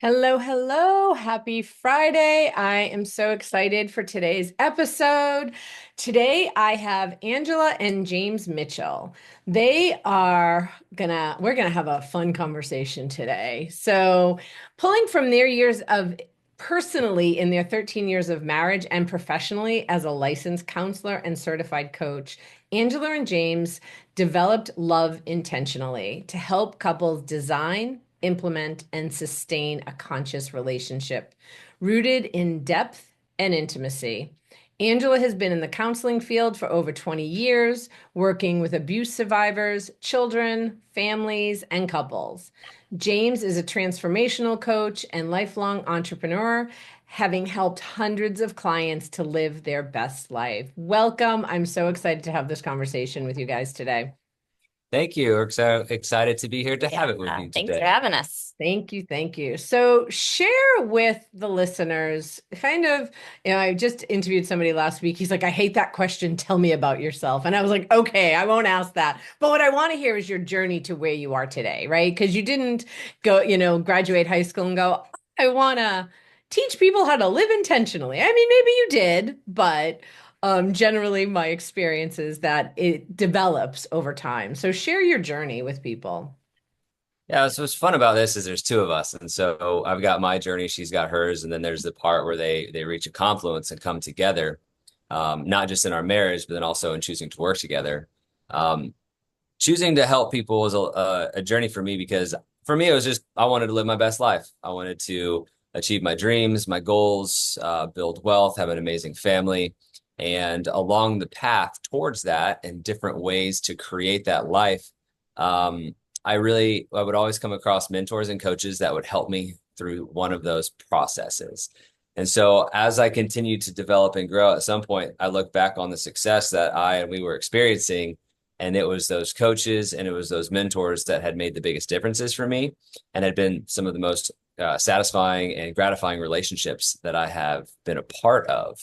Hello, hello. Happy Friday. I am so excited for today's episode. Today I have Angela and James Mitchell. We're gonna have a fun conversation today. So, pulling from their years of personally in their 13 years of marriage and professionally as a licensed counselor and certified coach, Angela and James developed love intentionally to help couples design, implement, and sustain a conscious relationship rooted in depth and intimacy. Angela has been in the counseling field for over 20 years, working with abuse survivors, children, families, and couples. James is a transformational coach and lifelong entrepreneur, having helped hundreds of clients to live their best life. Welcome. I'm so excited to have this conversation with you guys today. Thank you. We're so excited to be here to have it with Yeah, you thanks for today. having us. Thank you. Thank you. So, share with the listeners I just interviewed somebody last week. He's like, I hate that question. Tell me about yourself. And I was like, okay, I won't ask that. But what I want to hear is your journey to where you are today, right? Because you didn't go, graduate high school and go, I want to teach people how to live intentionally. I mean, maybe you did, but generally my experience is that it develops over time. So, share your journey with people. Yeah, so what's fun about this is there's two of us. And so I've got my journey, she's got hers, and then there's the part where they reach a confluence and come together, not just in our marriage, but then also in choosing to work together. Um, Choosing to help people was a journey for me because for me it was just I wanted to live my best life. I wanted to achieve my dreams, my goals, build wealth, have an amazing family. And along the path towards that and different ways to create that life, um, I would always come across mentors and coaches that would help me through one of those processes. And so as I continued to develop and grow, at some point I look back on the success that I and we were experiencing, and it was those coaches and it was those mentors that had made the biggest differences for me and had been some of the most satisfying and gratifying relationships that I have been a part of.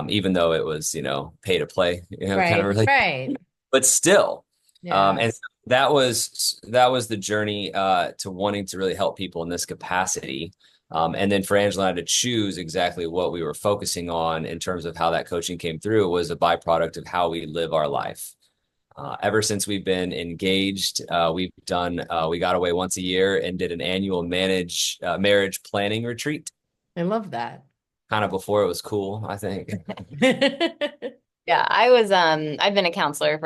Even though it was, pay to play, kind of Right, really, right. but still. Yeah. And so that was the journey to wanting to really help people in this capacity. And then for Angela and I to choose exactly what we were focusing on in terms of how that coaching came through was a byproduct of how we live our life. Ever since we've been engaged, we got away once a year and did an annual marriage planning retreat, I love that. kind of before it was cool, I think. Yeah, I've been a counselor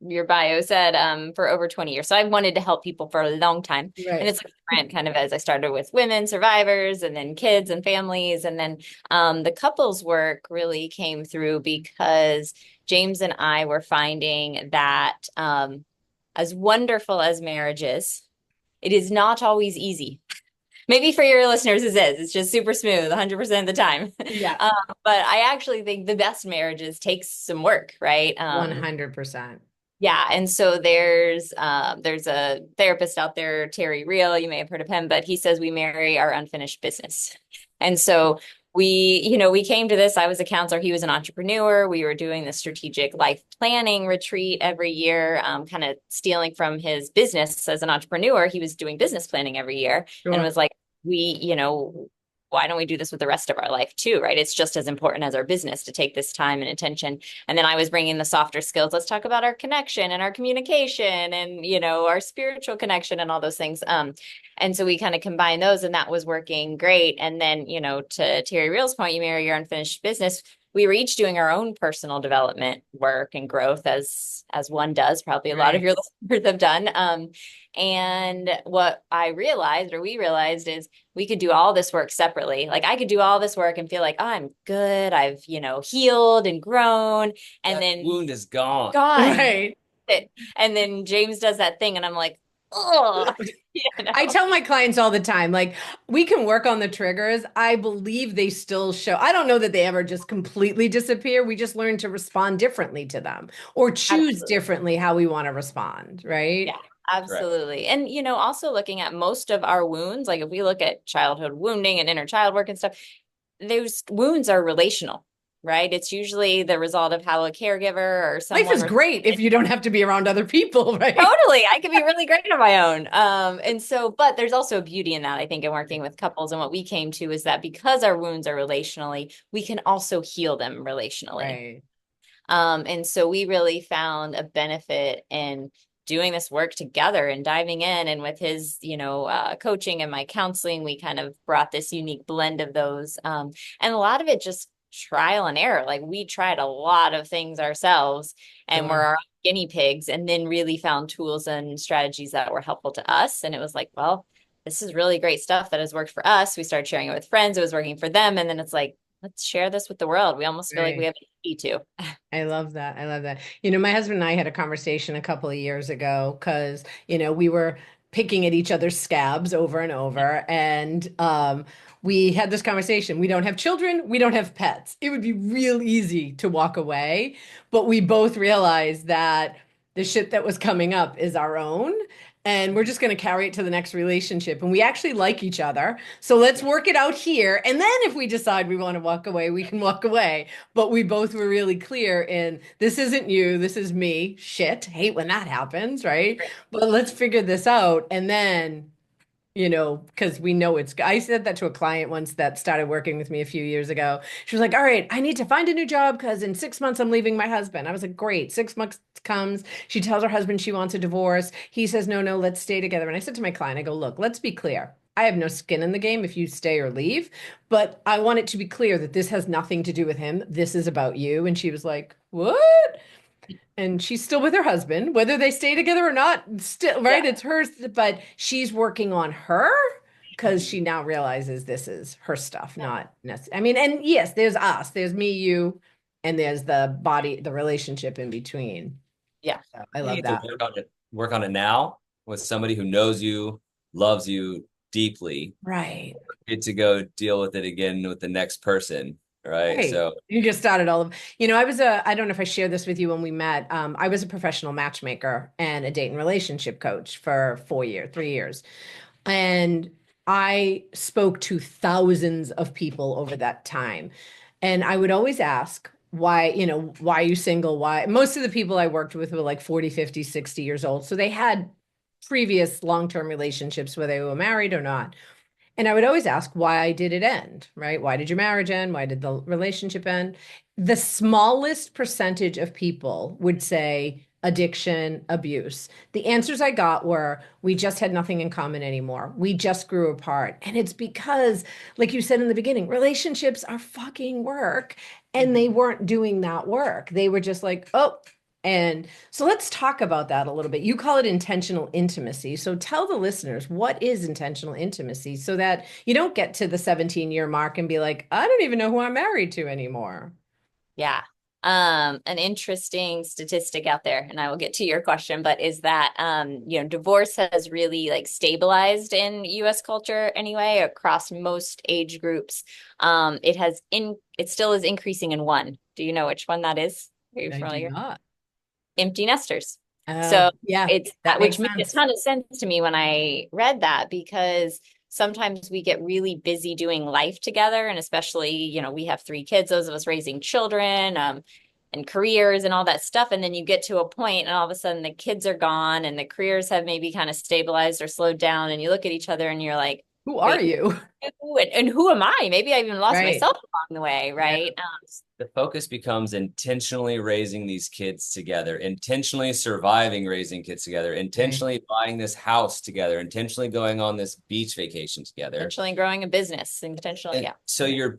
your bio said, for over 20 years. So I've wanted to help people for a long time. And Right. it's like different kind of as I started with women survivors and then kids and families. And then the couples work really came through because James and I were finding that as wonderful as marriage is, it is not always easy. Maybe for your listeners, it is. It's just super smooth 100% of the time. Yeah. But I actually think the best marriages takes some work, right? 100%. Yeah, and so there's a therapist out there, Terry Real, you may have heard of him, but he says we marry our unfinished business. And so we came to this. I was a counselor, he was an entrepreneur. We were doing the strategic life planning retreat every year, kind of stealing from his business as an entrepreneur. He was doing business planning every year and Sure. was like, why don't we do this with the rest of our life too, right? It's just as important as our business to take this time and attention. And then I was bringing the softer skills. Let's talk about our connection and our communication and, our spiritual connection and all those things. And so we kind of combined those and that was working great. And then, to Terry Real's point, you marry your unfinished business. We were each doing our own personal development work and growth as one does, probably a lot of Right. your listeners have done. And what we realized is we could do all this work separately. Like I could do all this work and feel like, oh, I'm good. I've, healed and grown. And That then wound is gone. gone. Right. And then James does that thing and I'm like, oh, I tell my clients all the time, like, we can work on the triggers. I believe they still show. I don't know that they ever just completely disappear. We just learn to respond differently to them or choose Absolutely. differently how we want to respond, right? Yeah, Right. absolutely. And, also looking at most of our wounds, like if we look at childhood wounding and inner child work and stuff, those wounds are relational, right? It's usually the result of how a caregiver or Life someone is great if you don't have to be around other people, right? totally. I could be really great on my own. And so, but there's also a beauty in that, I think, in working with couples. And what we came to is that because our wounds are relationally, we can also heal them relationally. Right. And so we really found a benefit in doing this work together and diving in. And with his, coaching and my counseling, we kind of brought this unique blend of those. And a lot of it just trial and error. Like we tried a lot of things ourselves and we're Sure. our own guinea pigs, and then really found tools and strategies that were helpful to us. And it was like, well, this is really great stuff that has worked for us. We started sharing it with friends. It was working for them. And then it's like, let's share this with the world. We almost feel like we Right. have a need to. I love that. I love that. My husband and I had a conversation a couple of years ago because, we were picking at each other's scabs over and over. And we had this conversation. We don't have children. We don't have pets. It would be real easy to walk away. But we both realized that the shit that was coming up is our own. And we're just going to carry it to the next relationship. And we actually like each other. So let's work it out here. And then if we decide we want to walk away, we can walk away. But we both were really clear in this isn't you, this is me. Shit, hate when that happens, right? But let's figure this out. And then, because we know I said that to a client once that started working with me a few years ago. She was like, all right, I need to find a new job because in 6 months I'm leaving my husband. I was like, great. 6 months comes. She tells her husband she wants a divorce. He says, no, no, let's stay together. And I said to my client, I go, look, let's be clear. I have no skin in the game if you stay or leave, but I want it to be clear that this has nothing to do with him. This is about you. And she was like, what? And she's still with her husband, whether they stay together or not, still, right? Yeah. It's hers, but she's working on her because she now realizes this is her stuff, not necessarily. I mean, and yes, there's us, there's me, you, and there's the body, the relationship in between. Yeah. So I You love need to that. work on it now with somebody who knows you, loves you deeply. Right. Get to go deal with it again with the next person, right? Right. So You just started I don't know if I shared this with you when we met. I was a professional matchmaker and a date and relationship coach for 4 years, 3 years. And I spoke to thousands of people over that time. And I would always ask, why are you single? Why? Most of the people I worked with were like 40, 50, 60 years old. So they had previous long-term relationships, whether they were married or not. And I would always ask, why did it end, right? Why did your marriage end? Why did the relationship end? The smallest percentage of people would say addiction, abuse. The answers I got were, we just had nothing in common anymore. We just grew apart. And it's because, like you said in the beginning, relationships are fucking work. And they weren't doing that work. They were just like, oh, and so let's talk about that a little bit. You call it intentional intimacy. So tell the listeners, what is intentional intimacy so that you don't get to the 17-year mark and be like, I don't even know who I'm married to anymore. Yeah. An interesting statistic out there, and I will get to your question, but is that divorce has really like stabilized in US culture anyway, across most age groups. It still is increasing in one. Do you know which one that is? Are you I do familiar? not. Empty nesters. Oh, So yeah, it's that which makes made a sense. ton of sense to me when I read that, because sometimes we get really busy doing life together. And especially, we have 3 kids, those of us raising children, and careers and all that stuff. And then you get to a point and all of a sudden the kids are gone and the careers have maybe kind of stabilized or slowed down. And you look at each other and you're like, Who are wait, you? and who am I? Maybe I even lost Right. myself along the way, Yeah. right? the focus becomes intentionally raising these kids together, intentionally surviving raising kids together, Right. intentionally buying this house together, intentionally going on this beach vacation together. Intentionally growing a business and potentially, And yeah. so you're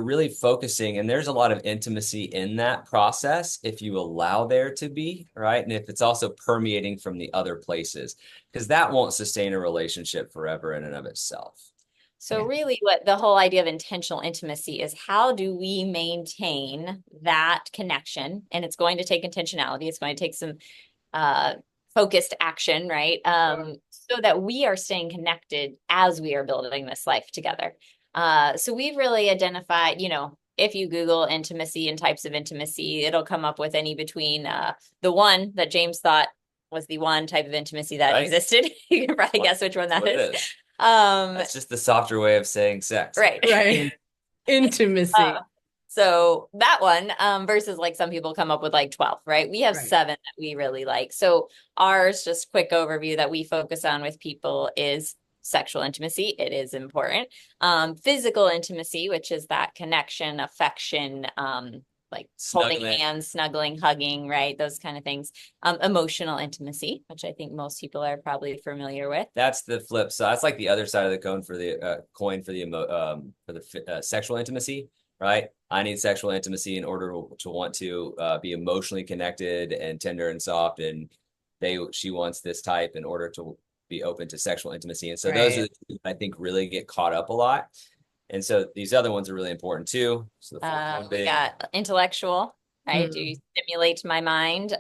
really focusing, and there's a lot of intimacy in that process if you allow there to be, right? And if it's also permeating from the other places, because that won't sustain a relationship forever in and of itself. So Yeah. really what the whole idea of intentional intimacy is, how do we maintain that connection? And it's going to take intentionality. It's going to take some focused action, right? So that we are staying connected as we are building this life together. So we've really identified, if you Google intimacy and types of intimacy, it'll come up with any between the one that James thought was the one type of intimacy that Right. existed. You can probably guess which one that What it is. is. That's just the softer way of saying sex. Right. Right. Intimacy. So that one, versus like some people come up with like 12, right? We have Right. 7 that we really like. So ours, just quick overview that we focus on with people is sexual intimacy. It is important. Physical intimacy, which is that connection, affection, like holding Snuggling. hands, snuggling, hugging, right? Those kind of things. Emotional intimacy, which I think most people are probably familiar with. That's the flip side. That's like the other side of the coin for the coin for the sexual intimacy, right? I need sexual intimacy in order to want to be emotionally connected and tender and soft, and she wants this type in order to be open to sexual intimacy. And so those are Right. the two that I think really get caught up a lot. And so these other ones are really important too. So the fourth We big. got intellectual, right? Do you Mm. stimulate my mind?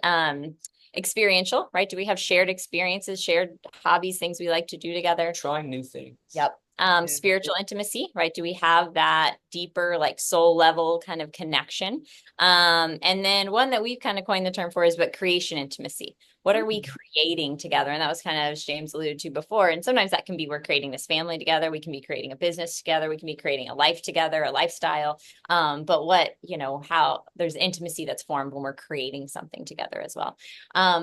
Experiential, right? Do we have shared experiences, shared hobbies, things we like to do together? Trying new things. Yep. Yeah. Spiritual intimacy, right? Do we have that deeper, like soul level kind of connection? And then one that we've kind of coined the term for is but creation intimacy. What are we creating together? And that was kind of, as James alluded to before. And sometimes that can be we're creating this family together. We can be creating a business together. We can be creating a life together, a lifestyle. But how there's intimacy that's formed when we're creating something together as well.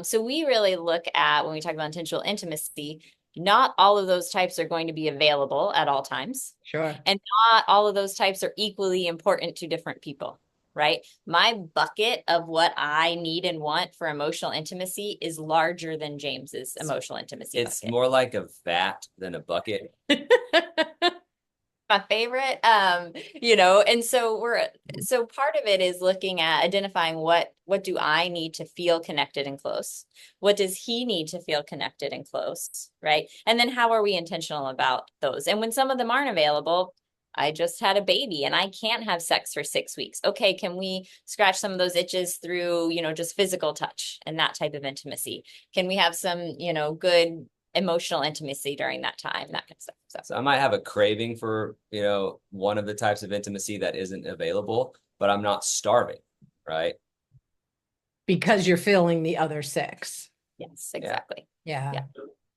So we really look at when we talk about intentional intimacy, not all of those types are going to be available at all times. Sure. And not all of those types are equally important to different people, right? My bucket of what I need and want for emotional intimacy is larger than James's emotional intimacy It's bucket. more like a vat than a bucket. My favorite. And so part of it is looking at identifying what do I need to feel connected and close? What does he need to feel connected and close? Right. And then how are we intentional about those? And when some of them aren't available, I just had a baby and I can't have sex for 6 weeks. Okay, can we scratch some of those itches through, just physical touch and that type of intimacy? Can we have some, good emotional intimacy during that time, that kind of stuff. So I might have a craving for, one of the types of intimacy that isn't available, but I'm not starving, right? Because you're filling the other 6. Yes, exactly. Yeah. Yeah.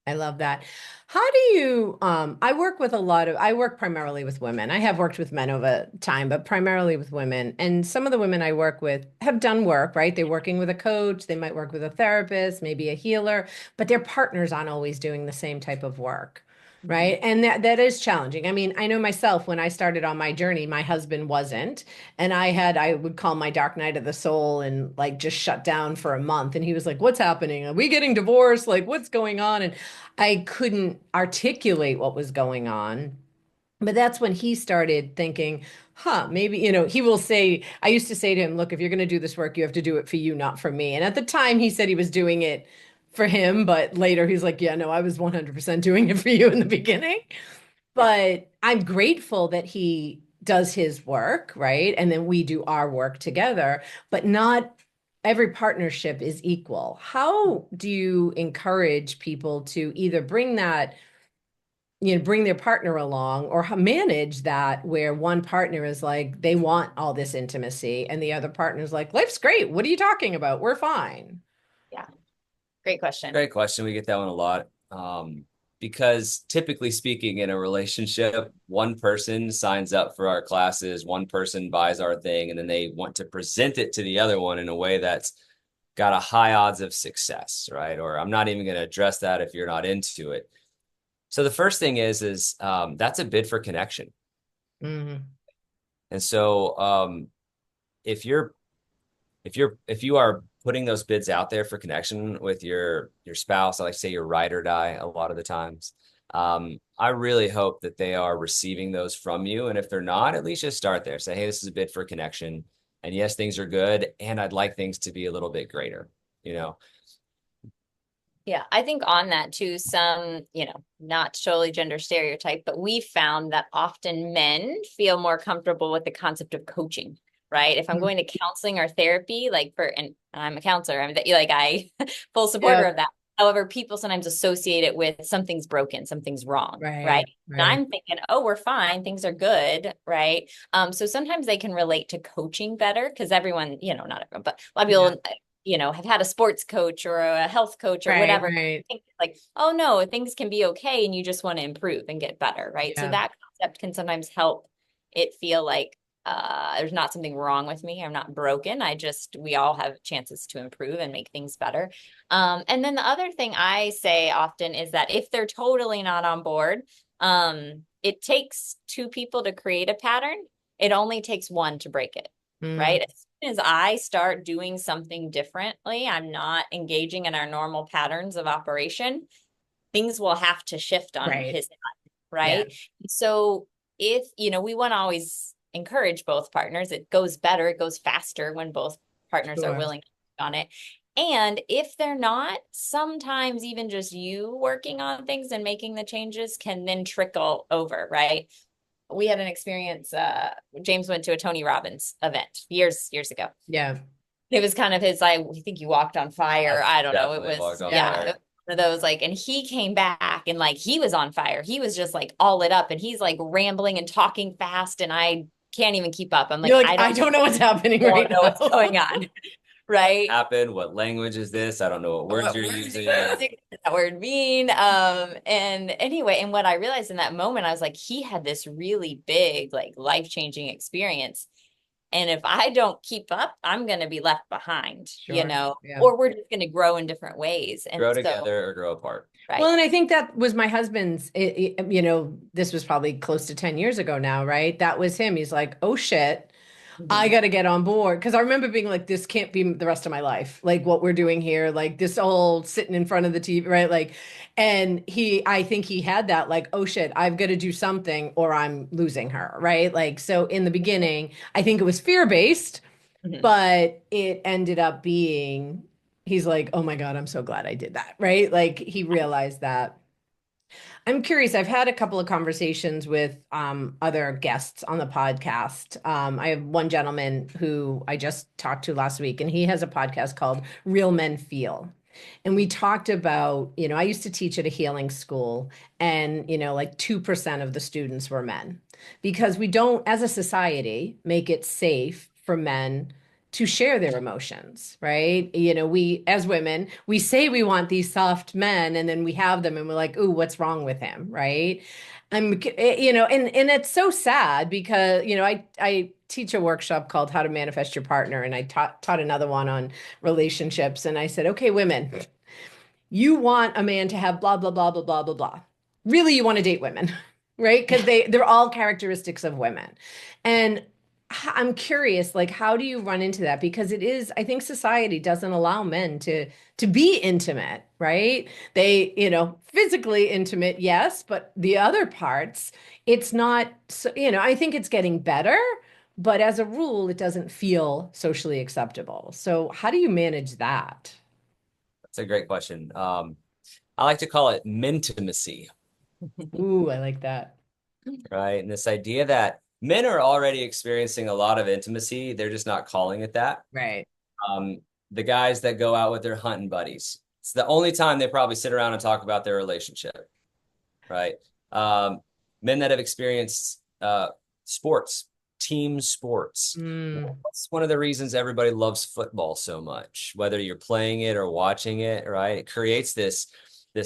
I love that. How do you, I work primarily with women. I have worked with men over time, but primarily with women. And some of the women I work with have done work, right? They're working with a coach, they might work with a therapist, maybe a healer, but their partners aren't always doing the same type of work. Mhm. Right. And that is challenging. I mean, I know myself when I started on my journey, my husband wasn't. And I would call my dark night of the soul and like just shut down for a month. And he was like, what's happening? Are we getting divorced? Like, what's going on? And I couldn't articulate what was going on. But that's when he started thinking, maybe, he will say, I used to say to him, look, if you're going to do this work, you have to do it for you, not for me. And at the time, he said he was doing it for him. But later, he's like, yeah, no, I was 100% doing it for you in the beginning. Yeah. But I'm grateful that he does his work, right? And then we do our work together, but not every partnership is equal. How do you encourage people to either bring their partner along or manage that where one partner is like, they want all this intimacy and the other partner is like, life's great. What are you talking about? We're fine. Yeah. Great question. Great question. We get that one a lot. Because typically speaking, in a relationship, one person signs up for our classes, one person buys our thing, and then they want to present it to the other one in a way that's got a high odds of success, right? Or I'm not even going to address that if you're not into it. So the first thing is that's a bid for connection. Mm-hmm. And so if you are putting those bids out there for connection with your spouse, I like to say your ride or die a lot of the times. I really hope that they are receiving those from you. And if they're not, at least just start there. Say, hey, this is a bid for connection. And yes, things are good. And I'd like things to be a little bit greater, Yeah, I think on that too, some, not totally gender stereotype, but we found that often men feel more comfortable with the concept of coaching, right? If I'm going to counseling or therapy, and I'm a counselor, I full supporter Yeah. of that. However, people sometimes associate it with something's broken, something's wrong, right? And Right. I'm thinking, oh, we're fine, things are good, right? So sometimes they can relate to coaching better because everyone, not everyone, but a lot of Yeah. people have had a sports coach or a health coach or Right. whatever. Right. Like, oh no, things can be okay and you just want to improve and get better, right? So Yeah. that concept can sometimes help it feel like there's not something wrong with me. I'm not broken. We all have chances to improve and make things better. And then the other thing I say often is that if they're totally not on board, it takes two people to create a pattern. It only takes one to break it, right? As soon as I start doing something differently, I'm not engaging in our normal patterns of operation, things will have to shift on Right. his side, right? Yeah. So if, we want to always encourage both partners, it goes better, it goes faster when both partners are Sure. willing to work on it. And if they're not, sometimes even just you working on things and making the changes can then trickle over, right? We had an experience, James went to a Tony Robbins event years ago. Yeah. It was kind of his, I think you walked on fire. I don't know. It Definitely walked was, on yeah, fire. it was one of those, like, and he came back and like he was on fire. He was just like all lit up and he's like rambling and talking fast and I can't even keep up. I'm like, You're like, I don't know what's happening right know now. what's going on. Right. Happened? What language is this? I don't know what words you're using. What does that word mean? And anyway, and what I realized in that moment, I was like, he had this really big, like life-changing experience. And if I don't keep up, I'm going to be left behind, Sure. Yeah. or we're just going to grow in different ways. And Grow together or grow apart. Right. Well, and I think that was my husband's, this was probably close to 10 years ago now, right? That was him. He's like, oh shit, I got to get on board. Because I remember being like, this can't be the rest of my life. Like what we're doing here, like this whole sitting in front of the TV, right? Like, and I think he had that like, oh shit, I've got to do something or I'm losing her, right? Like, so in the beginning, I think it was fear-based, but it ended up being, he's like, oh my God, I'm so glad I did that, right? Like he realized that. I'm curious. I've had a couple of conversations with other guests on the podcast. I have one gentleman who I just talked to last week, and he has a podcast called Real Men Feel. And we talked about, I used to teach at a healing school, and, like 2% of the students were men because we don't, as a society, make it safe for men to share their emotions, right? We, as women, we say we want these soft men and then we have them and we're like, ooh, what's wrong with him, right? And it's so sad because, I teach a workshop called How to Manifest Your Partner, and I taught another one on relationships. And I said, okay, women, you want a man to have blah, blah, blah, blah, blah, blah, blah. Really, you want to date women, right? Because they're all characteristics of women. And I'm curious, like, how do you run into that? Because it is, I think society doesn't allow men to be intimate, right? They, physically intimate, yes, but the other parts, it's not, so, I think it's getting better, but as a rule, it doesn't feel socially acceptable. So how do you manage that? That's a great question. I like to call it mintimacy, Ooh, I like that. right? And this idea that men are already experiencing a lot of intimacy, they're just not calling it that. Right. The guys that go out with their hunting buddies, it's the only time they probably sit around and talk about their relationship, right? Men that have experienced sports, team sports. That's one of the reasons everybody loves football so much, whether you're playing it or watching it, right? It creates this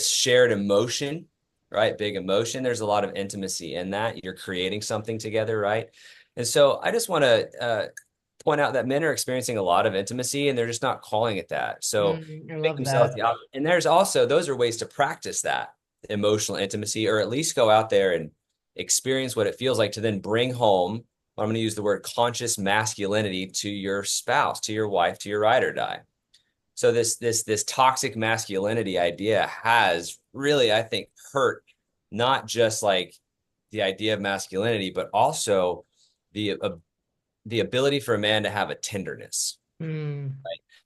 shared emotion, right? Big emotion. There's a lot of intimacy in that. You're creating something together, right? And so I just want to point out that men are experiencing a lot of intimacy and they're just not calling it that. So I make love themselves that. and there's also, those are ways to practice that emotional intimacy, or at least go out there and experience what it feels like to then bring home, I'm going to use the word conscious masculinity, to your spouse, to your wife, to your ride or die. So this toxic masculinity idea has really, I think, hurt not just like the idea of masculinity, but also the ability for a man to have a tenderness, right?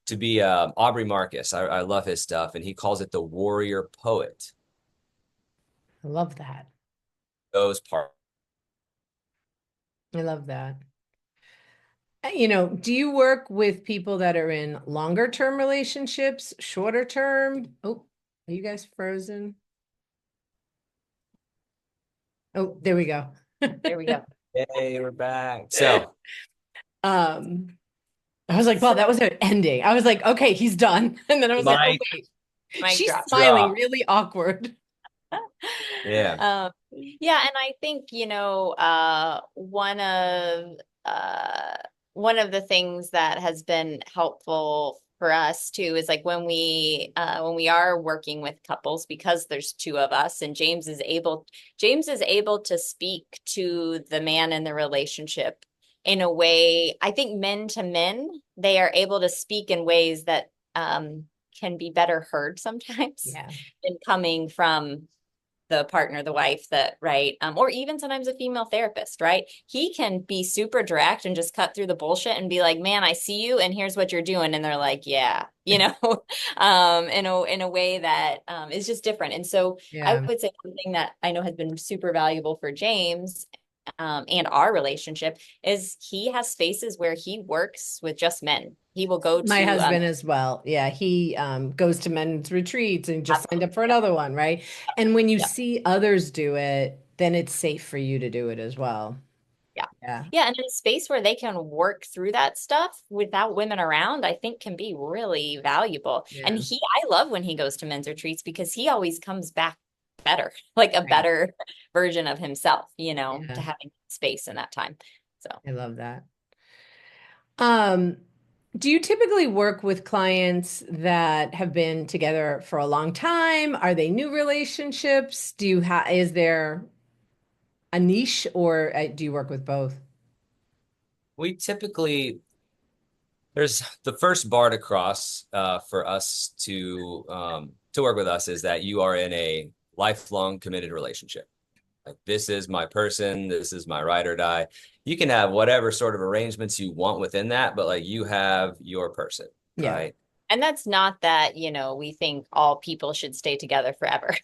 To be Aubrey Marcus, I love his stuff, and he calls it the warrior poet. I love that. Those parts. I love that. Do you work with people that are in longer term relationships, shorter term? Oh, are you guys frozen? Oh, there we go. There we go. Hey, we're back. So, I was like, wow, that was an ending. I was like, okay, he's done. And then I was like, oh, wait, she's smiling really awkward. Yeah. Yeah, and I think, one of the things that has been helpful for us too is like when we are working with couples, because there's two of us and James is able to speak to the man in the relationship in a way. I think men to men, they are able to speak in ways that can be better heard sometimes Yeah. than coming from the partner, the wife, that right, or even sometimes a female therapist, right? He can be super direct and just cut through the bullshit and be like, "Man, I see you, and here's what you're doing," and they're like, "Yeah," in a way that is just different. And so I Yeah. would say one thing that I know has been super valuable for James, and our relationship, is he has spaces where he works with just men. He will go My to husband as well. Yeah, he goes to men's retreats and just signed absolutely, up for another one, right? And when you yeah. see others do it, then it's safe for you to do it as well. Yeah. Yeah. Yeah. And in a space where they can work through that stuff without women around, I think can be really valuable. And Yeah. I love when he goes to men's retreats because he always comes back better, like a Right. better version of himself, to Yeah. having space in that time. So I love that. Um, do you typically work with clients that have been together for a long time? Are they new relationships? Is there a niche or do you work with both? We typically, there's the first bar to cross for us to work with us is that you are in a lifelong committed relationship. Like this is my person, this is my ride or die. You can have whatever sort of arrangements you want within that, but like you have your person, Yeah. right? and that's not that, we think all people should stay together forever.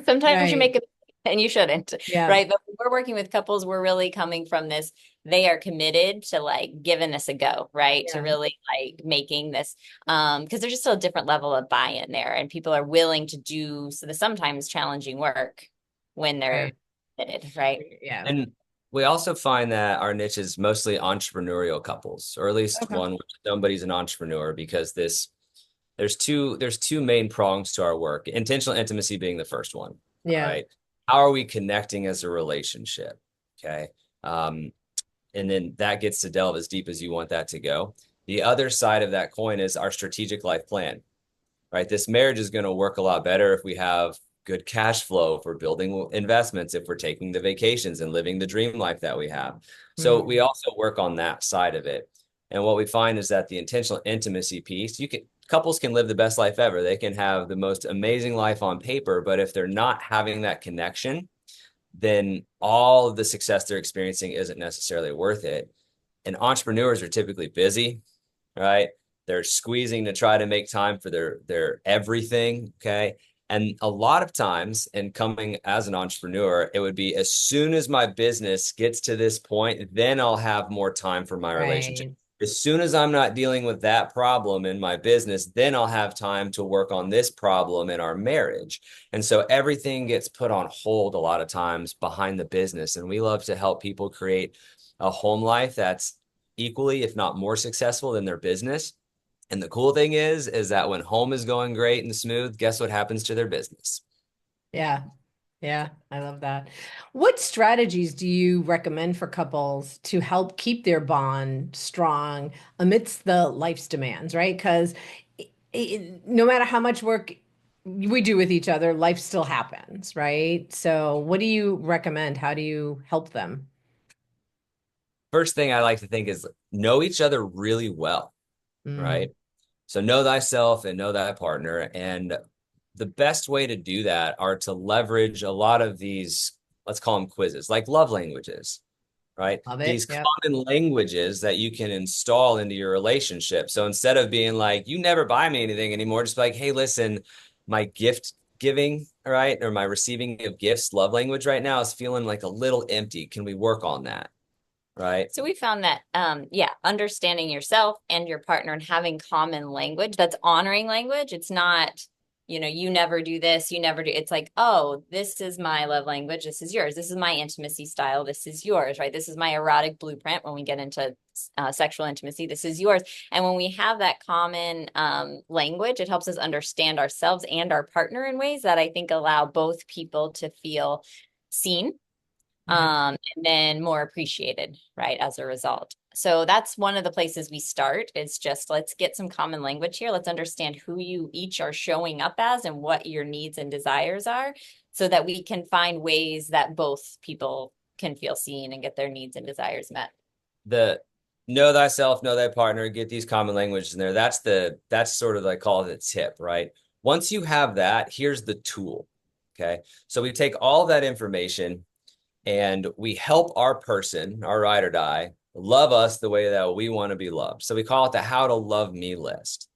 Sometimes you Right. make it and you shouldn't, Yeah. right? But when we're working with couples, we're really coming from this, they are committed to like giving this a go, right? To Yeah. really like making this, because there's just still a different level of buy-in there, and people are willing to do the sometimes challenging work when they're Right. committed, right? Yeah. And we also find that our niche is mostly entrepreneurial couples, or at least Okay. one where somebody's an entrepreneur, because there's two main prongs to our work. Intentional intimacy being the first one. All Yeah. right. How are we connecting as a relationship? Okay. Um, and then that gets to delve as deep as you want that to go. The other side of that coin is our strategic life plan, right? This marriage is going to work a lot better if we have good cash flow, if we're building investments, if we're taking the vacations and living the dream life that we have. So we Mhm. also work on that side of it. And what we find is that the intentional intimacy piece, couples can live the best life ever. They can have the most amazing life on paper, but if they're not having that connection, then all of the success they're experiencing isn't necessarily worth it. And entrepreneurs are typically busy, right? They're squeezing to try to make time for their everything, okay? And a lot of times, and coming as an entrepreneur, it would be as soon as my business gets to this point, then I'll have more time for my relationship. Right. As soon as I'm not dealing with that problem in my business, then I'll have time to work on this problem in our marriage. And so everything gets put on hold a lot of times behind the business. And we love to help people create a home life that's equally, if not more successful than their business. And the cool thing is that when home is going great and smooth, guess what happens to their business? Yeah. Yeah, I love that. What strategies do you recommend for couples to help keep their bond strong amidst the life's demands, right? Because no matter how much work we do with each other, life still happens, right? So, what do you recommend? How do you help them? First thing I like to think is know each other really well, Mm, right? So know thyself and know thy partner. And the best way to do that are to leverage a lot of these, let's call them quizzes, like love languages, right? love it. These Yep. common languages that you can install into your relationship. So instead of being like, you never buy me anything anymore, just be like, hey, listen, my gift giving, right? Or my receiving of gifts, love language right now is feeling like a little empty. Can we work on that? Right. So we found that, yeah, understanding yourself and your partner and having common language, that's honoring language. It's not you never do this, you never do. It's like, oh, this is my love language. This is yours. This is my intimacy style. This is yours, right? This is my erotic blueprint when we get into sexual intimacy. This is yours. And when we have that common language, it helps us understand ourselves and our partner in ways that I think allow both people to feel seen, and then more appreciated, right, as a result. So that's one of the places we start. Is just, let's get some common language here. Let's understand who you each are showing up as and what your needs and desires are, so that we can find ways that both people can feel seen and get their needs and desires met. The know thyself, know thy partner, get these common languages in there. That's sort of like call it a tip, right? Once you have that, here's the tool. Okay. So we take all that information and we help our person, our ride or die, love us the way that we want to be loved. So we call it the how to love me list.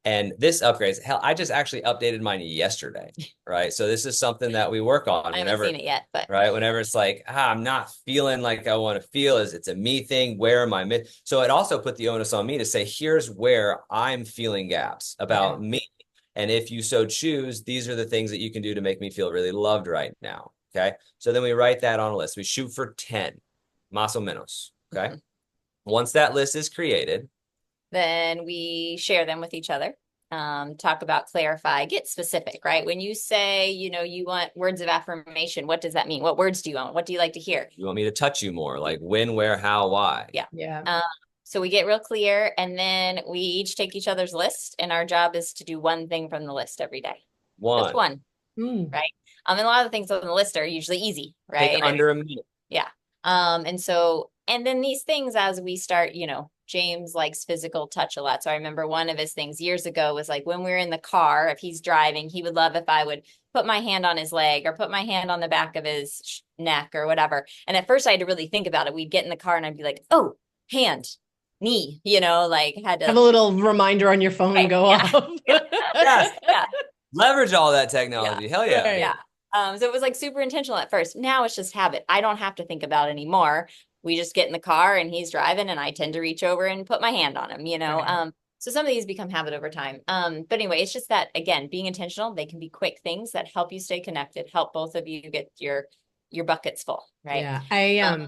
And this upgrades, hell, I just actually updated mine yesterday, right? So this is something that we work on I haven't seen it yet, but right, whenever it's like, I'm not feeling like I want to feel, it's a me thing. Where am I? So it also put the onus on me to say, here's where I'm feeling gaps about me. And if you so choose, these are the things that you can do to make me feel really loved right now. Okay. So then we write that on a list. We shoot for 10, más o menos. Okay. Once that list is created, then we share them with each other. Talk about, clarify, get specific, right? When you say, you want words of affirmation, what does that mean? What words do you want? What do you like to hear? You want me to touch you more? Like when, where, how, why? Yeah. Yeah. So we get real clear, and then we each take each other's list, and our job is to do one thing from the list every day. Just one, right? And a lot of the things on the list are usually easy, right? Take under a minute. Yeah. And then these things, as we start, James likes physical touch a lot. So I remember one of his things years ago was like, when we were in the car, if he's driving, he would love if I would put my hand on his leg or put my hand on the back of his neck or whatever. And at first I had to really think about it. We'd get in the car and I'd be like, oh, hand, knee, like had to have a little reminder on your phone go off. Yes. Yeah. Leverage all that technology. Yeah. Hell yeah. Right. Yeah. So it was like super intentional at first. Now it's just habit. I don't have to think about it anymore. We just get in the car and he's driving and I tend to reach over and put my hand on him, Right. So some of these become habit over time. But anyway, it's just that, again, being intentional, they can be quick things that help you stay connected, help both of you get your buckets full, right? Yeah.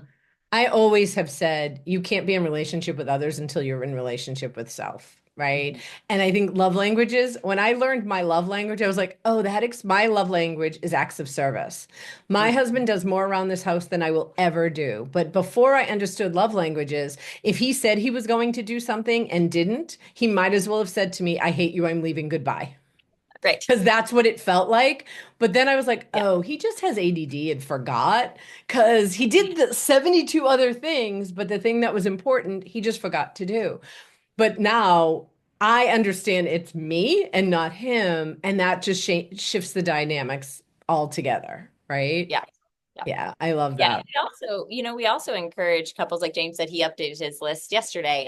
I always have said you can't be in relationship with others until you're in relationship with self, right? And I think love languages, when I learned my love language, I was like, oh, my love language is acts of service. My husband does more around this house than I will ever do. But before I understood love languages, if he said he was going to do something and didn't, he might as well have said to me, I hate you, I'm leaving, goodbye. Right. Because that's what it felt like. But then I was like, oh, he just has ADD and forgot because he did the 72 other things, but the thing that was important, he just forgot to do. But now I understand it's me and not him. And that just shifts the dynamics altogether. Right. Yeah. Yeah. I love Yeah. that. We also encourage couples, like James said, he updated his list yesterday.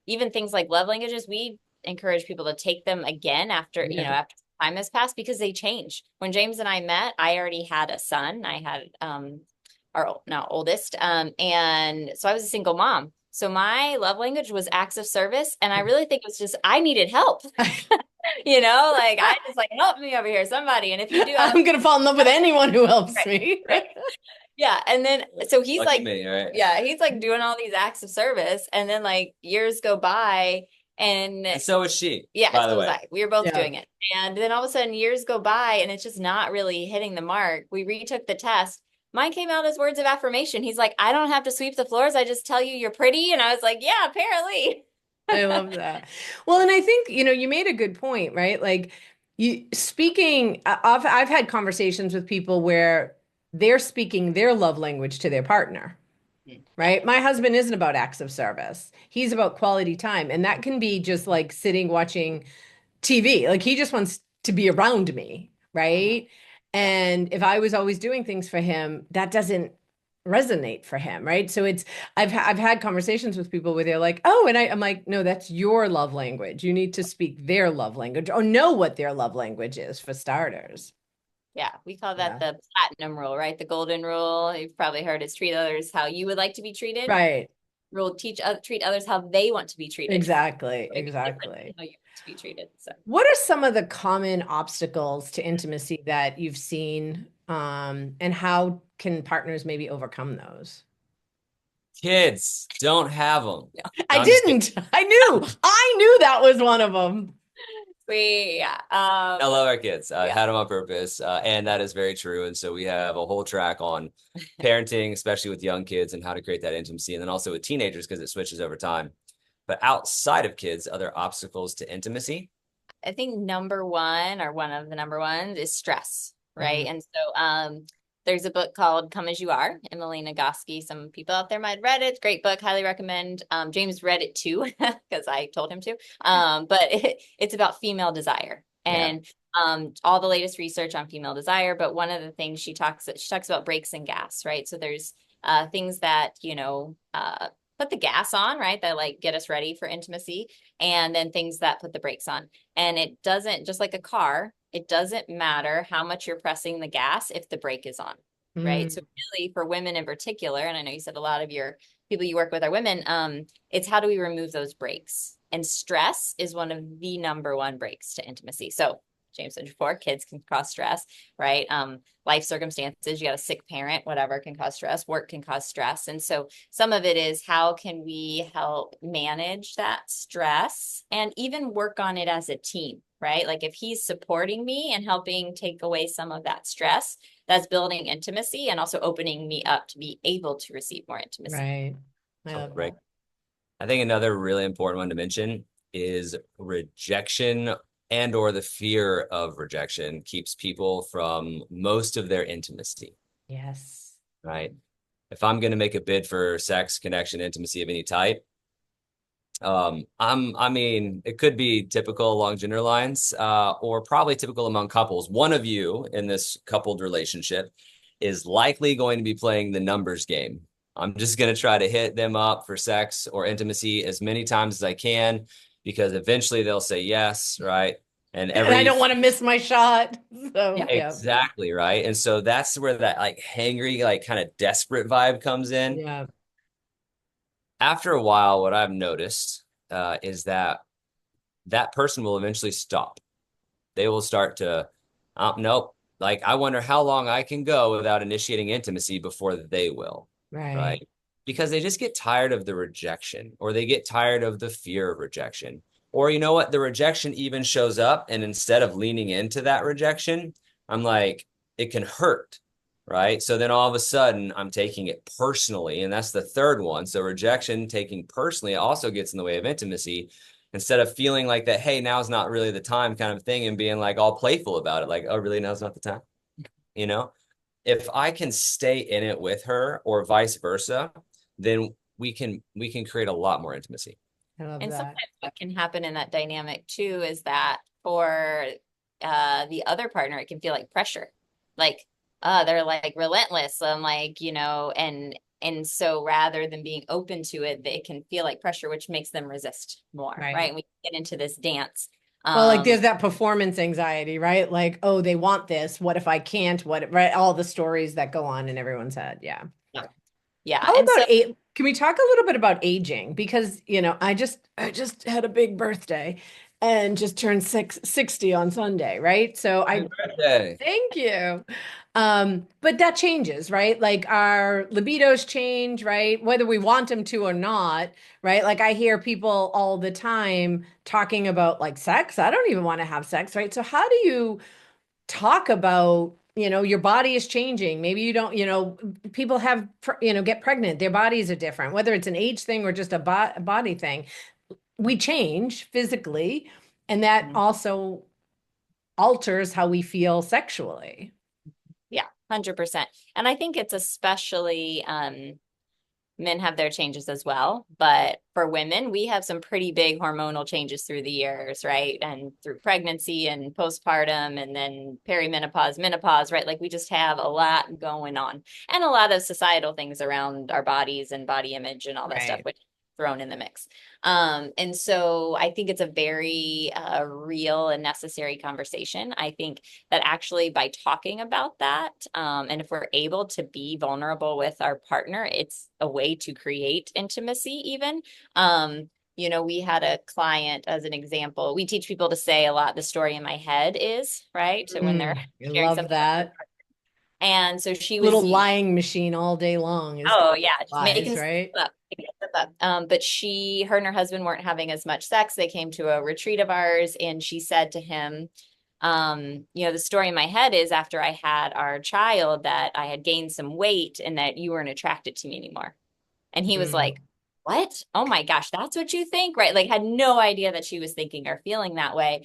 Even things like love languages, we encourage people to take them again after, after time has passed, because they change. When James and I met, I already had a son. I had our now oldest. And so I was a single mom. So my love language was acts of service. And I really think it was just, I needed help. Like I just like, help me over here, somebody. And if you do, I'm going to fall in love with anyone who helps me. Right. Yeah. And then, so he's Lucky like, me, right? yeah, he's like doing all these acts of service. And then like years go by and so is she. Yeah, by the so was way. I. We were both doing it. And then all of a sudden years go by and it's just not really hitting the mark. We retook the test. Mine came out as words of affirmation. He's like, I don't have to sweep the floors. I just tell you you're pretty. And I was like, yeah, apparently. I love that. Well, and I think, you made a good point, right? Like I've had conversations with people where they're speaking their love language to their partner, right? My husband isn't about acts of service. He's about quality time. And that can be just like sitting watching TV. Like he just wants to be around me, right? And if I was always doing things for him, that doesn't resonate for him, right? So I've had conversations with people where they're like, oh, and I'm like, no, that's your love language. You need to speak their love language or know what their love language is for starters. Yeah, we call that the platinum rule, right? The golden rule. You've probably heard is treat others how you would like to be treated. Right. Rule treat others how they want to be treated. Exactly. Maybe Exactly. to be treated. So What are some of the common obstacles to intimacy that you've seen, and how can partners maybe overcome those? Kids, don't have them. I No, I'm just kidding. didn't. I knew that was one of them. yeah. I love our kids. I Yeah. had them on purpose, and that is very true. And so we have a whole track on parenting, especially with young kids, and how to create that intimacy, and then also with teenagers because it switches over time. But outside of kids, other obstacles to intimacy? I think number one, or one of the number ones, is stress, right? Mm. And so there's a book called Come As You Are, Emily Nagoski. Some people out there might have read it. Great book, highly recommend. James read it too, because I told him to. But it's about female desire and all the latest research on female desire. But one of the things she talks about brakes and gas, right? So there's things that, put the gas on, right? That like get us ready for intimacy, and then things that put the brakes on. And it doesn't, just like a car, it doesn't matter how much you're pressing the gas if the brake is on, right? So Mm. really for women in particular, and I know you said a lot of your people you work with are women, it's how do we remove those brakes? And stress is one of the number one brakes to intimacy. So James said before, kids can cause stress, right? Life circumstances, you got a sick parent, whatever can cause stress, work can cause stress. And so some of it is how can we help manage that stress and even work on it as a team, right? Like if he's supporting me and helping take away some of that stress, that's building intimacy and also opening me up to be able to receive more intimacy. Right. I love Right. that. I think another really important one to mention is rejection and or the fear of rejection keeps people from most of their intimacy, Yes. right? If I'm going to make a bid for sex, connection, intimacy of any type, I mean, it could be typical along gender lines, or probably typical among couples. One of you in this coupled relationship is likely going to be playing the numbers game. I'm just going to try to hit them up for sex or intimacy as many times as I can, because eventually they'll say yes, right? And And I every don't want to miss my shot. So, Yeah. yeah. exactly right. And so that's where that like hangry, like kind of desperate vibe comes in. Yeah. After a while, what I've noticed is that that person will eventually stop. They will start to, nope. Like, I wonder how long I can go without initiating intimacy before they will, Right. right? Because they just get tired of the rejection, or they get tired of the fear of rejection. Or you know what? The rejection even shows up, and instead of leaning into that rejection, I'm like, it can hurt, right? So then all of a sudden, I'm taking it personally, and that's the third one. So rejection, taking personally, also gets in the way of intimacy instead of feeling like that, hey, now's not really the time kind of thing and being like all playful about it. Like, oh, really? Now's not the time. You know, if I can stay in it with her or vice versa, then we can create a lot more intimacy. I love And that. sometimes what can happen in that dynamic too is that for the other partner, it can feel like pressure. Like, they're like relentless. I'm like, and so rather than being open to it, they can feel like pressure, which makes them resist more, right? Right. And we get into this dance. Well, like Um, there's that performance anxiety, right? Like, oh, they want this. What if I can't? Right? All the stories that go on in everyone's head. Yeah. yeah. Yeah. How And so about can we talk a little bit about aging? Because, I just had a big birthday and just turned 60 on Sunday, right? So Happy birthday. thank you. But that changes, right? Like our libidos change, right? Whether we want them to or not, right? Like I hear people all the time talking about like sex. I don't even want to have sex, right? So how do you talk about, your body is changing. Maybe you don't, people have, get pregnant. Their bodies are different, whether it's an age thing or just a body thing. We change physically, and that also alters how we feel sexually. yeah, 100%. And I think it's especially men have their changes as well, but for women, we have some pretty big hormonal changes through the years, right? And through pregnancy and postpartum and then perimenopause, menopause, right? Like we just have a lot going on and a lot of societal things around our bodies and body image and all that stuff, Right. which thrown in the mix. And so I think it's a very real and necessary conversation. I think that actually by talking about that, and if we're able to be vulnerable with our partner, it's a way to create intimacy even. we had a client as an example. We teach people to say a lot, the story in my head is, right? So when they're I sharing love something. that. And so she was, Little lying machine all day long is oh yeah, just lies, making right? stuff up. But her and her husband weren't having as much sex. They came to a retreat of ours, and she said to him, the story in my head is after I had our child that I had gained some weight and that you weren't attracted to me anymore. And he was Mm. like, what? Oh my gosh, that's what you think, right? Like, had no idea that she was thinking or feeling that way.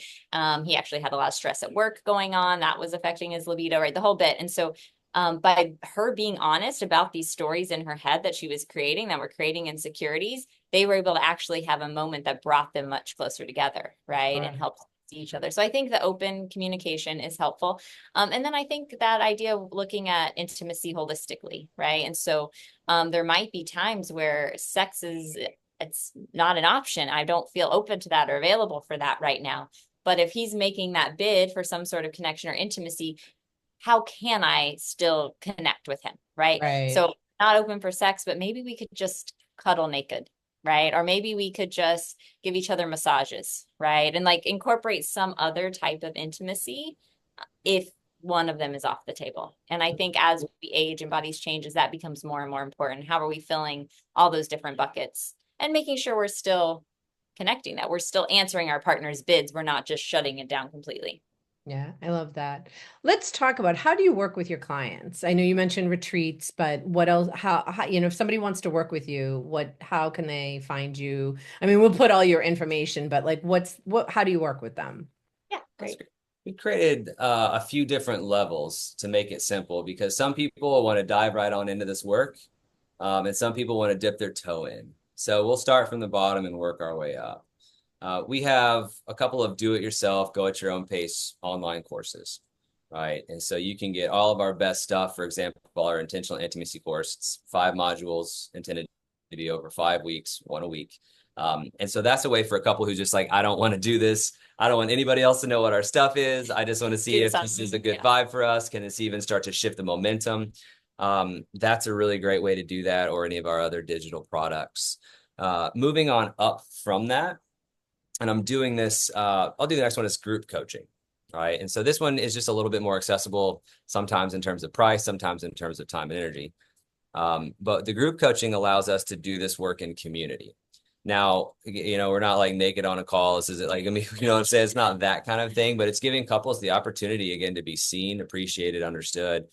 He actually had a lot of stress at work going on that was affecting his libido, right? The whole bit. And so, by her being honest about these stories in her head that she was creating, that were creating insecurities, they were able to actually have a moment that brought them much closer together, right? And Sure. helped see each other. So I think the open communication is helpful. And then I think that idea of looking at intimacy holistically, right? And so there might be times where sex it's not an option. I don't feel open to that or available for that right now. But if he's making that bid for some sort of connection or intimacy, how can I still connect with him? Right. Right. So not open for sex, but maybe we could just cuddle naked. Right. Or maybe we could just give each other massages. Right. And like incorporate some other type of intimacy if one of them is off the table. And I think as we age and bodies changes, that becomes more and more important. How are we filling all those different buckets and making sure we're still connecting, that we're still answering our partner's bids. We're not just shutting it down completely. Yeah, I love that. Let's talk about how do you work with your clients? I know you mentioned retreats, but what else, how, if somebody wants to work with you, how can they find you? I mean, we'll put all your information, but like how do you work with them? Yeah, great. We created a few different levels to make it simple because some people want to dive right on into this work, and some people want to dip their toe in. So we'll start from the bottom and work our way up. We have a couple of do-it-yourself, go at your own pace online courses, right? And so you can get all of our best stuff. For example, our intentional intimacy course, it's 5 modules intended to be over 5 weeks, one a week. And so that's a way for a couple who's just like, I don't want to do this. I don't want anybody else to know what our stuff is. I just want to see if this is a good vibe for us. Can this even start to shift the momentum? That's a really great way to do that, or any of our other digital products. Moving on up from that, and I'm doing this, I'll do the next one as group coaching, right? And so this one is just a little bit more accessible, sometimes in terms of price, sometimes in terms of time and energy. But the group coaching allows us to do this work in community. Now, we're not like naked on a call. This is like, I mean, you know what I'm saying? It's not that kind of thing, but it's giving couples the opportunity again to be seen, appreciated, understood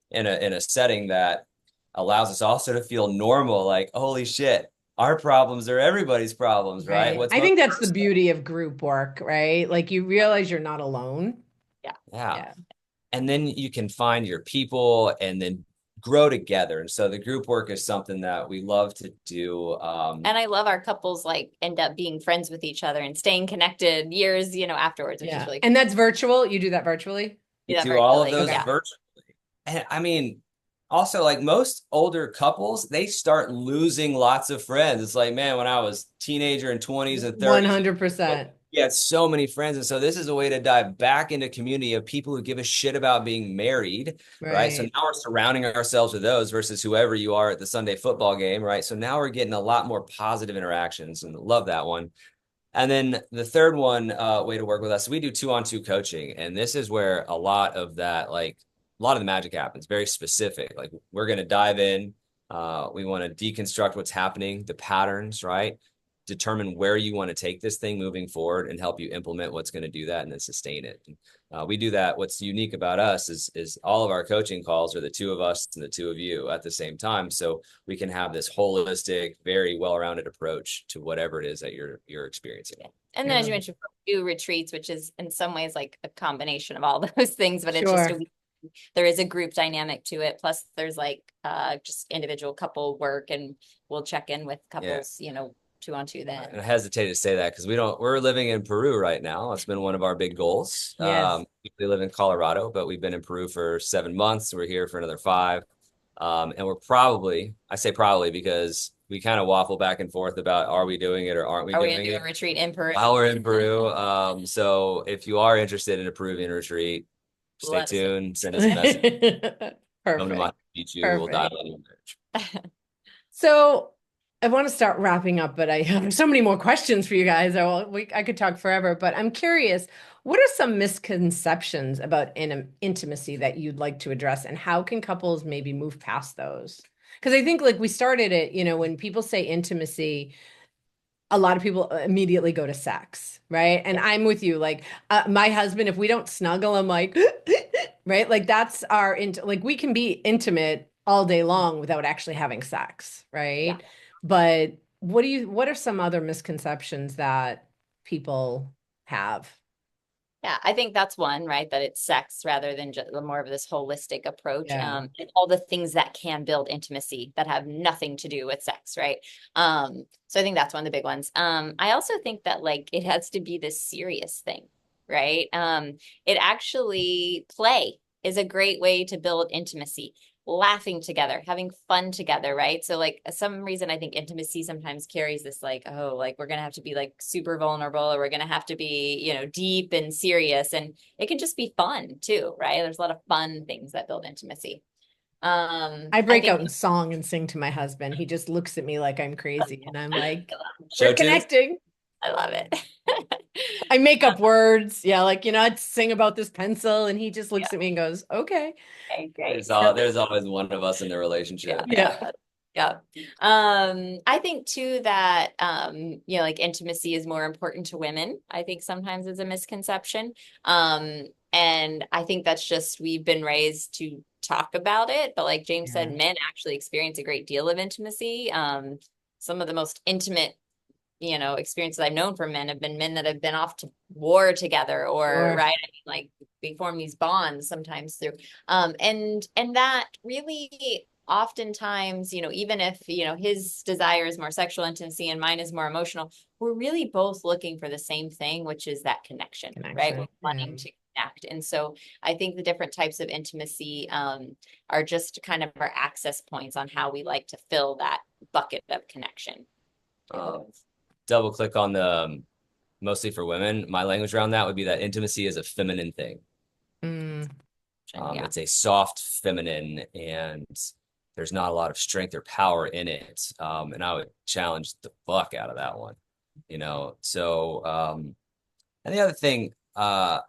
in a setting that allows us also to feel normal, like, holy shit, our problems are everybody's problems, right? Right. I think that's the beauty of group work, right? Like you realize you're not alone. Yeah. Yeah. And then you can find your people and then grow together. And so the group work is something that we love to do. And I love our couples like end up being friends with each other and staying connected years, afterwards, which is really cool. And that's virtual. You do that virtually? We do all of those Okay. virtually. And I mean, also, like most older couples, they start losing lots of friends. It's like, man, when I was teenager and 20s and 30s, 100%. you had so many friends. And so this is a way to dive back into community of people who give a shit about being married, right? So now we're surrounding ourselves with those versus whoever you are at the Sunday football game, right? So now we're getting a lot more positive interactions, and love that one. And then the third one, way to work with us, we do 2-on-2 coaching. And this is where a lot of that, like a lot of the magic happens, very specific. Like we're going to dive in. We want to deconstruct what's happening, the patterns, right? Determine where you want to take this thing moving forward and help you implement what's going to do that and then sustain it. We do that. What's unique about us is all of our coaching calls are the two of us and the two of you at the same time. So we can have this holistic, very well-rounded approach to whatever it is that you're experiencing. Yeah. And then as you mentioned, we do retreats, which is in some ways like a combination of all those things, but it's just there is a group dynamic to it. Plus there's like just individual couple work, and we'll check in with couples, 2-on-2 then. And I hesitate to say that because we're living in Peru right now. It's been one of our big goals. Yes. We live in Colorado, but we've been in Peru for 7 months. We're here for another 5. And I say probably because we kind of waffle back and forth about, are we doing it or aren't we doing it? Are we doing a retreat in Peru? While we're in Peru. So if you are interested in a Peruvian retreat, stay tuned, send us a message. Perfect. Come to my beach, we'll dive in your marriage. So I want to start wrapping up, but I have so many more questions for you guys. I could talk forever, but I'm curious, what are some misconceptions about intimacy that you'd like to address, and how can couples maybe move past those? Because I think like we started it, when people say intimacy, a lot of people immediately go to sex, right? And I'm with you. Like my husband, if we don't snuggle, I'm like, right? Like that's like we can be intimate all day long without actually having sex, Yeah. right? But what are some other misconceptions that people have? Yeah, I think that's one, right? That it's sex rather than just more of this holistic approach. Yeah. And all the things that can build intimacy that have nothing to do with sex, right? So I think that's one of the big ones. I also think that like it has to be this serious thing, right? It actually play is a great way to build intimacy, laughing together, having fun together, right? So like some reason I think intimacy sometimes carries this like, oh, like we're gonna have to be like super vulnerable, or we're gonna have to be, deep and serious. And it can just be fun too, right? There's a lot of fun things that build intimacy. I I break think out in song and sing to my husband. He just looks at me like I'm crazy, and I'm like, we're Show tunes? connecting. I love it. I make up words. Yeah, like, I'd sing about this pencil, and he just Yeah, looks at me and goes, okay. okay, great. There's always one of us in the Yeah, relationship. Yeah. yeah, yeah. I think too that like intimacy is more important to women. I think sometimes is a misconception. And I think that's just we've been raised to talk about it, but like James said, Yeah. men actually experience a great deal of intimacy. Some of the most intimate, experiences I've known from men have been men that have been off to war together, or Sure. right. I mean, like we form these bonds sometimes through and that really oftentimes, even if, his desire is more sexual intimacy and mine is more emotional, we're really both looking for the same thing, which is that connection, right? We're Connection. Yeah. wanting to connect. And so I think the different types of intimacy are just kind of our access points on how we like to fill that bucket of connection. Um, Double click on the mostly for women. My language around that would be that intimacy is a feminine thing. Mm, Yeah. It's a soft feminine, and there's not a lot of strength or power in it. And I would challenge the fuck out of that one, So, and the other thing, I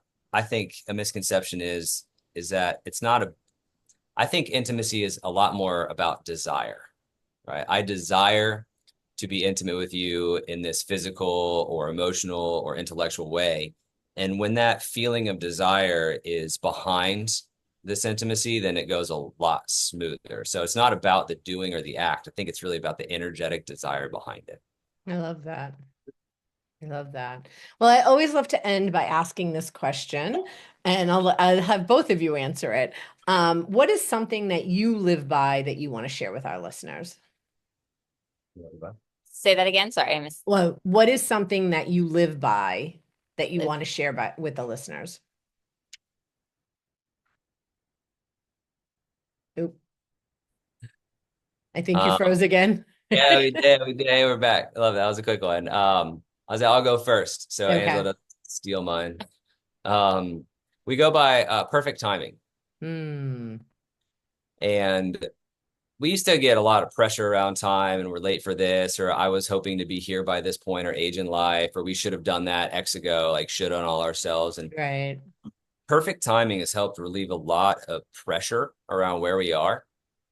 think a misconception is that it's not a. I think intimacy is a lot more about desire, right? I desire to be intimate with you in this physical or emotional or intellectual way. And when that feeling of desire is behind this intimacy, then it goes a lot smoother. So it's not about the doing or the act. I think it's really about the energetic desire behind it. I love that. I love that. Well, I always love to end by asking this question, and I'll have both of you answer it. What is something that you live by that you want to share with our listeners? Say that again. Sorry, I missed. Well, what is something that you live by that you Live. want to share with the listeners? Oop, I think you Um, froze again. yeah, we did. We did. Hey, we're back. I love that. That was a quick one. I'll go first. So Angela Okay. doesn't steal mine. Um, we go by perfect timing. Hmm. And we used to get a lot of pressure around time, and we're late for this, or I was hoping to be here by this point or age in life, or we should have done that X ago, like should on all ourselves. And Right. perfect timing has helped relieve a lot of pressure around where we are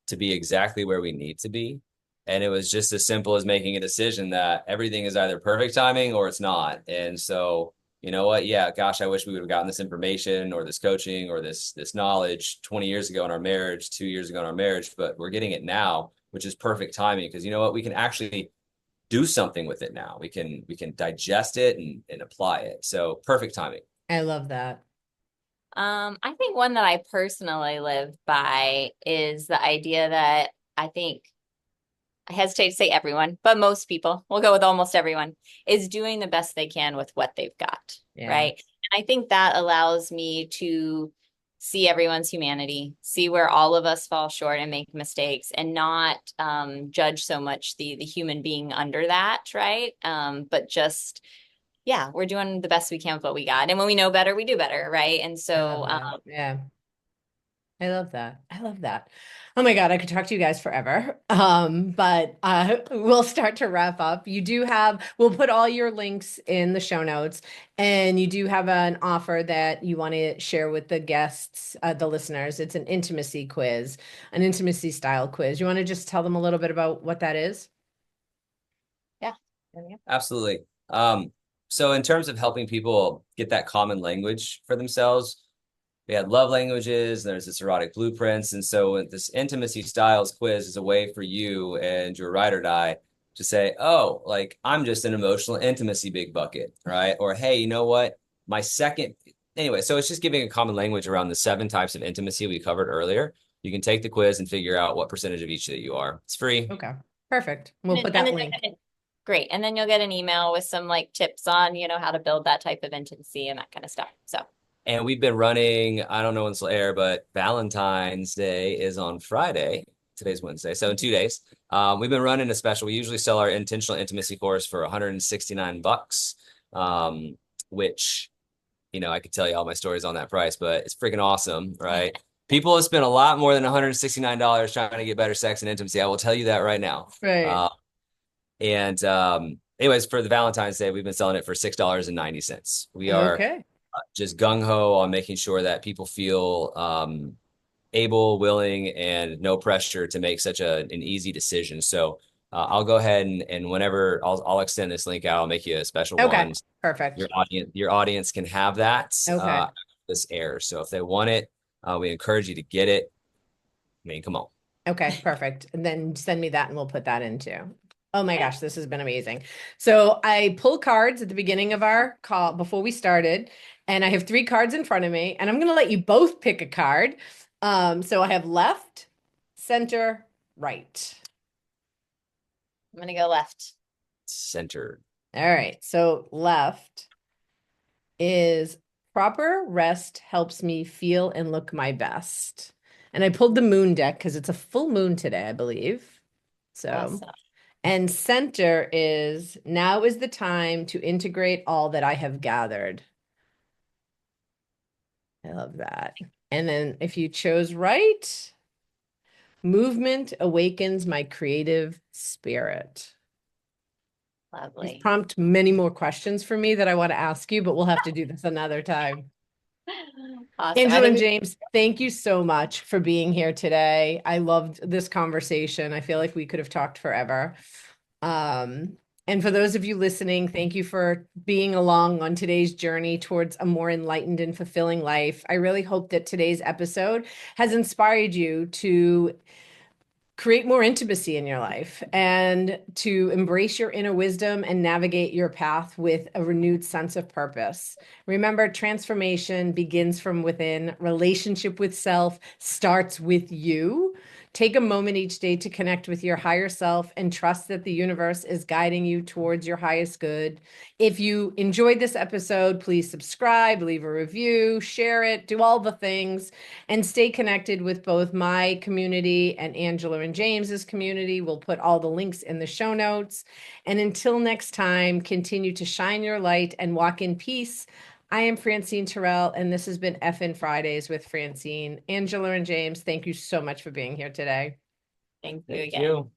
to be exactly where we need to be. And it was just as simple as making a decision that everything is either perfect timing or it's not. And so, you know what? Yeah, gosh, I wish we would have gotten this information or this coaching or this knowledge 20 years ago in our marriage, 2 years ago in our marriage, but we're getting it now, which is perfect timing because you know what? We can actually do something with it now. We can digest it and apply it. So perfect timing. I love that. I think one that I personally live by is the idea that I think I hesitate to say everyone, but most people, we'll go with almost everyone, is doing the best they can with what they've got, Yeah. right? And I think that allows me to see everyone's humanity, see where all of us fall short and make mistakes, and not judge so much the human being under that, right? But just yeah, we're doing the best we can with what we got, and when we know better, we do better, right? And I so love that. Yeah. I love that. I love that. Oh my God, I could talk to you guys forever. But we'll start to wrap up. We'll put all your links in the show notes, and you do have an offer that you want to share with the guests, the listeners. It's an intimacy quiz, an intimacy style quiz. You want to just tell them a little bit about what that is? Yeah. Absolutely. So in terms of helping people get that common language for themselves, we had love languages, there's this erotic blueprints. And so this intimacy styles quiz is a way for you and your ride or die to say, oh, like I'm just an emotional intimacy big bucket, right? Or, hey, you know what? Anyway, so it's just giving a common language around the 7 types of intimacy we covered earlier. You can take the quiz and figure out what percentage of each that you are. It's free. Okay, perfect. We'll put And that then link. great. And then you'll get an email with some like tips on, how to build that type of intimacy and that kind of stuff. So. And we've been running, I don't know when this will air, but Valentine's Day is on Friday. Today's Wednesday, so in 2 days. We've been running a special. We usually sell our intentional intimacy course for $169, which, I could tell you all my stories on that price, but it's freaking awesome, right? People have spent a lot more than $169 trying to get better sex and intimacy. I will tell you that right now. Right. Anyways, for the Valentine's Day, we've been selling it for $6.90. We are Okay. just gung-ho on making sure that people feel able, willing, and no pressure to make such an easy decision. So I'll go ahead and whenever I'll extend this link out, I'll make you a special Okay. one. Perfect. Your audience can have that Okay. this air. So if they want it, we encourage you to get it. I mean, come on. Okay, perfect. And then send me that and we'll put that in too. Oh my gosh, this has been amazing. So I pulled cards at the beginning of our call before we started, and I have 3 cards in front of me, and I'm going to let you both pick a card. So I have left, center, right. I'm going to go left. Center. All right. So left is proper rest helps me feel and look my best. And I pulled the moon deck because it's a full moon today, I believe. So. Awesome. And center is now is the time to integrate all that I have gathered. I love that. And then if you chose right, movement awakens my creative spirit. Lovely. These prompt many more questions for me that I want to ask you, but we'll have to do this another time. Awesome. Angela and James, thank you so much for being here today. I loved this conversation. I feel like we could have talked forever. And for those of you listening, thank you for being along on today's journey towards a more enlightened and fulfilling life. I really hope that today's episode has inspired you to create more intimacy in your life and to embrace your inner wisdom and navigate your path with a renewed sense of purpose. Remember, transformation begins from within. Relationship with self starts with you. Take a moment each day to connect with your higher self and trust that the universe is guiding you towards your highest good. If you enjoyed this episode, please subscribe, leave a review, share it, do all the things, and stay connected with both my community and Angela and James's community. We'll put all the links in the show notes. And until next time, continue to shine your light and walk in peace. I am Francine Terrell, and this has been FN Fridays with Francine. Angela and James, thank you so much for being here today. Thank you Thank again. you.